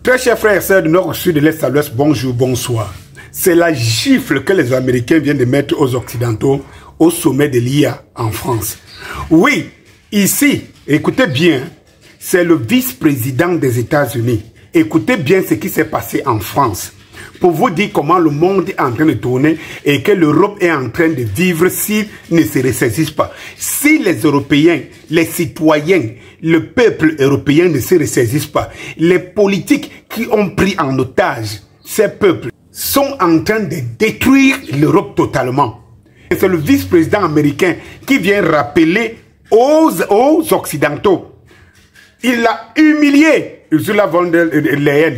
Très chers frères et sœurs du nord au sud, de l'est à l'ouest, bonjour, bonsoir. C'est la gifle que les Américains viennent de mettre aux Occidentaux au sommet de l'IA en France. Oui, ici, écoutez bien, c'est le vice-président des États-Unis. Écoutez bien ce qui s'est passé en France. Pour vous dire comment le monde est en train de tourner et que l'Europe est en train de vivre s'ils ne se ressaisissent pas. Si les Européens, les citoyens, le peuple européen ne se ressaisissent pas, les politiques qui ont pris en otage ces peuples sont en train de détruire l'Europe totalement. C'est le vice-président américain qui vient rappeler aux Occidentaux. Il a humilié Ursula von der Leyen,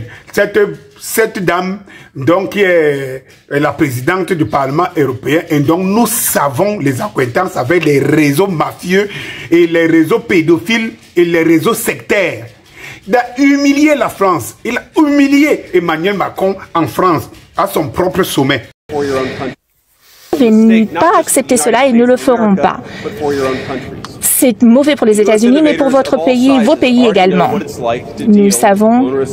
cette dame donc, qui est la présidente du Parlement européen, et donc nous savons les acquaintances avec les réseaux mafieux et les réseaux pédophiles et les réseaux sectaires. Il a humilié la France, il a humilié Emmanuel Macron en France à son propre sommet. Ne pas accepter cela et ne le feront pas. C'est mauvais pour les États-Unis, mais pour votre pays, vos pays également. Nous savons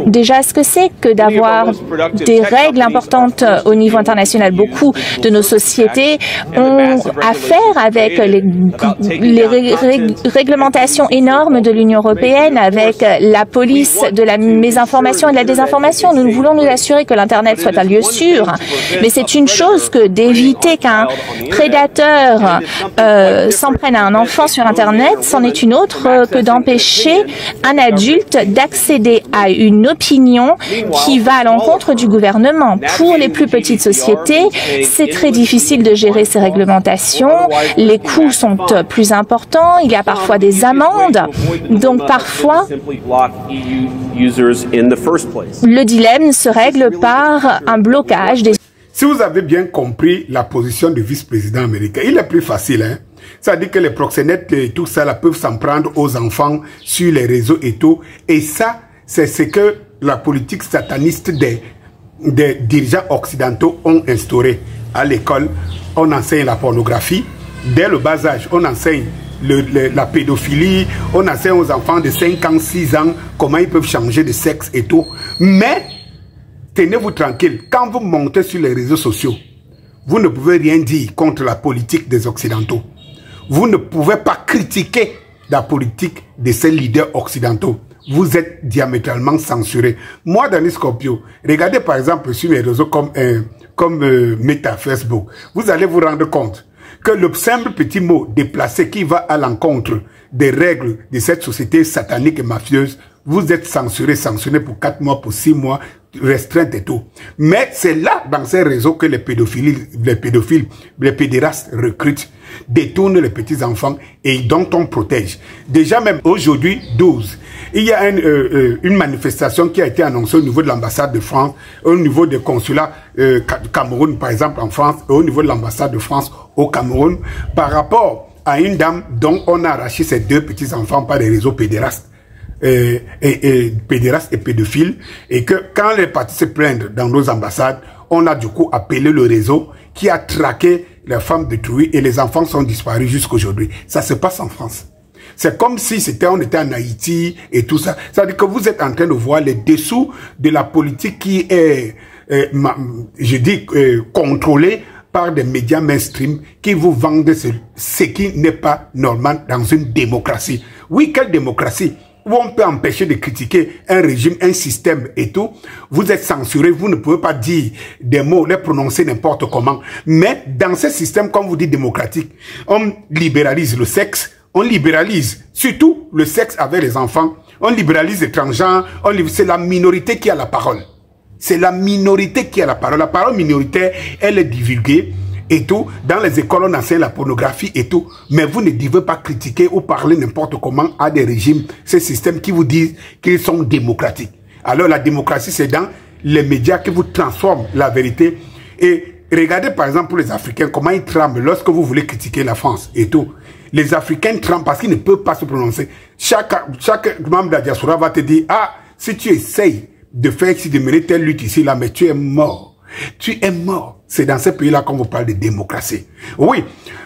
déjà ce que c'est que d'avoir des règles importantes au niveau international. Beaucoup de nos sociétés ont affaire avec les réglementations énormes de l'Union européenne, avec la police de la mésinformation et de la désinformation. Nous voulons nous assurer que l'Internet soit un lieu sûr, mais c'est une chose que d'éviter qu'un prédateur s'en prenne à un enfant sur Internet, c'en est une autre que d'empêcher un adulte d'accéder à une opinion qui va à l'encontre du gouvernement. Pour les plus petites sociétés, c'est très difficile de gérer ces réglementations. Les coûts sont plus importants, il y a parfois des amendes. Donc parfois, le dilemme se règle par un blocage des... Si vous avez bien compris la position du vice-président américain, il est plus facile, hein. Ça dit que les proxénètes et tout ça là, peuvent s'en prendre aux enfants sur les réseaux et tout. Et ça, c'est ce que la politique sataniste des dirigeants occidentaux ont instauré. À l'école, on enseigne la pornographie. Dès le bas âge, on enseigne la pédophilie. On enseigne aux enfants de 5 ans, 6 ans comment ils peuvent changer de sexe et tout. Mais, tenez-vous tranquille, quand vous montez sur les réseaux sociaux, vous ne pouvez rien dire contre la politique des Occidentaux. Vous ne pouvez pas critiquer la politique de ces leaders occidentaux. Vous êtes diamétralement censuré. Moi, Danny Scorpio, regardez par exemple sur les réseaux comme Meta, Facebook. Vous allez vous rendre compte que le simple petit mot déplacé qui va à l'encontre des règles de cette société satanique et mafieuse, vous êtes censuré pour 4 mois, pour 6 mois, restreinte et tout. Mais c'est là, dans ces réseaux, que les pédophiles, les pédérastes recrutent, détournent les petits-enfants et dont on protège. Déjà même aujourd'hui, 12, il y a une manifestation qui a été annoncée au niveau de l'ambassade de France, au niveau des consulats Cameroun, par exemple, en France, et au niveau de l'ambassade de France au Cameroun, par rapport à une dame dont on a arraché ses 2 petits-enfants par des réseaux pédérastes. Pédérastes et pédophiles, et que quand les partis se plaignent dans nos ambassades, on a du coup appelé le réseau qui a traqué les femmes détruites et les enfants sont disparus jusqu'aujourd'hui. Ça se passe en France. C'est comme si on était en Haïti et tout ça. Ça veut dire que vous êtes en train de voir les dessous de la politique qui est, contrôlée par des médias mainstream qui vous vendent ce qui n'est pas normal dans une démocratie. Oui, quelle démocratie? Où on peut empêcher de critiquer un régime, un système et tout. Vous êtes censuré, vous ne pouvez pas dire des mots, les prononcer n'importe comment. Mais dans ce système, comme vous dites, démocratique, on libéralise le sexe, on libéralise surtout le sexe avec les enfants, on libéralise les transgenres, c'est la minorité qui a la parole. C'est la minorité qui a la parole. La parole minoritaire, elle est divulguée. Et tout, dans les écoles, on enseigne la pornographie et tout. Mais vous ne devez pas critiquer ou parler n'importe comment à des régimes, ces systèmes qui vous disent qu'ils sont démocratiques. Alors la démocratie, c'est dans les médias qui vous transforment la vérité. Et regardez par exemple pour les Africains, comment ils tremblent lorsque vous voulez critiquer la France et tout. Les Africains tremblent parce qu'ils ne peuvent pas se prononcer. Chaque membre de la diaspora va te dire, ah, si tu essayes de faire ici, de mener telle lutte ici, là, mais tu es mort. Tu es mort. C'est dans ces pays-là qu'on vous parle de démocratie. Oui.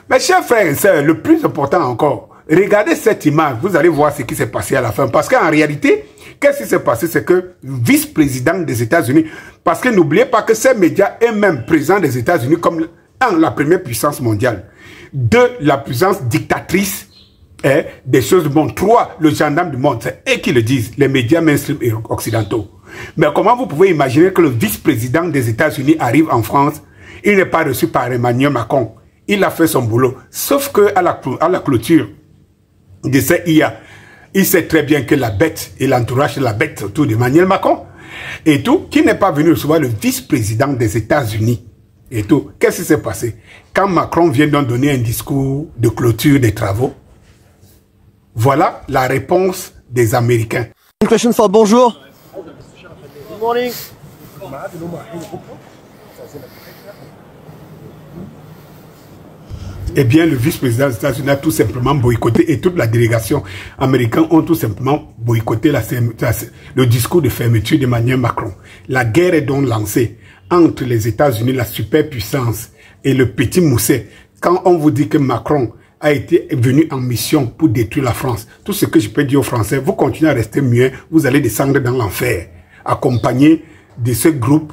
Mais chers frères et sœurs, le plus important encore, regardez cette image, vous allez voir ce qui s'est passé à la fin. Parce qu'en réalité, qu'est-ce qui s'est passé? C'est que vice-président des États-Unis, parce que n'oubliez pas que ces médias eux-mêmes président des États-Unis comme la première puissance mondiale, 2, la puissance dictatrice des choses du monde, 3, le gendarme du monde, c'est eux qui le disent, les médias mainstream et occidentaux. Mais comment vous pouvez imaginer que le vice-président des États-Unis arrive en France, il n'est pas reçu par Emmanuel Macron, il a fait son boulot, sauf qu'à la clôture de cette IA, il sait très bien que la bête et l'entourage de la bête autour d'Emmanuel Macron et tout, qui n'est pas venu recevoir le vice-président des États-Unis et tout. Qu'est-ce qui s'est passé? Quand Macron vient donc donner un discours de clôture des travaux, voilà la réponse des Américains. Une question for bonjour. Good morning. Eh bien, le vice-président des États-Unis a tout simplement boycotté et toute la délégation américaine ont tout simplement boycotté le discours de fermeture d'Emmanuel Macron. La guerre est donc lancée entre les États-Unis, la superpuissance, et le petit mousset. Quand on vous dit que Macron a été venu en mission pour détruire la France, tout ce que je peux dire aux Français, vous continuez à rester muet, vous allez descendre dans l'enfer, accompagné de ce groupe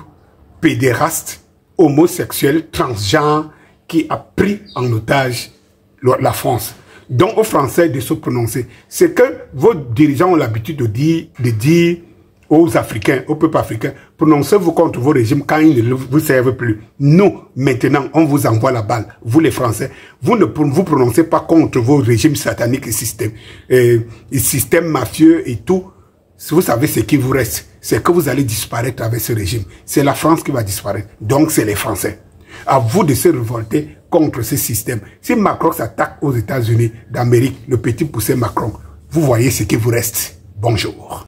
pédéraste, homosexuel, transgenre, qui a pris en otage la France. Donc aux Français de se prononcer. C'est que vos dirigeants ont l'habitude de dire aux Africains, au peuple africain, prononcez-vous contre vos régimes quand ils ne vous servent plus. Nous, maintenant, on vous envoie la balle. Vous les Français, vous ne vous prononcez pas contre vos régimes sataniques et systèmes mafieux et tout. Vous savez ce qui vous reste, c'est que vous allez disparaître avec ce régime. C'est la France qui va disparaître. Donc c'est les Français. À vous de se révolter contre ce système. Si Macron s'attaque aux États-Unis d'Amérique, le petit poussé Macron, vous voyez ce qui vous reste. Bonjour.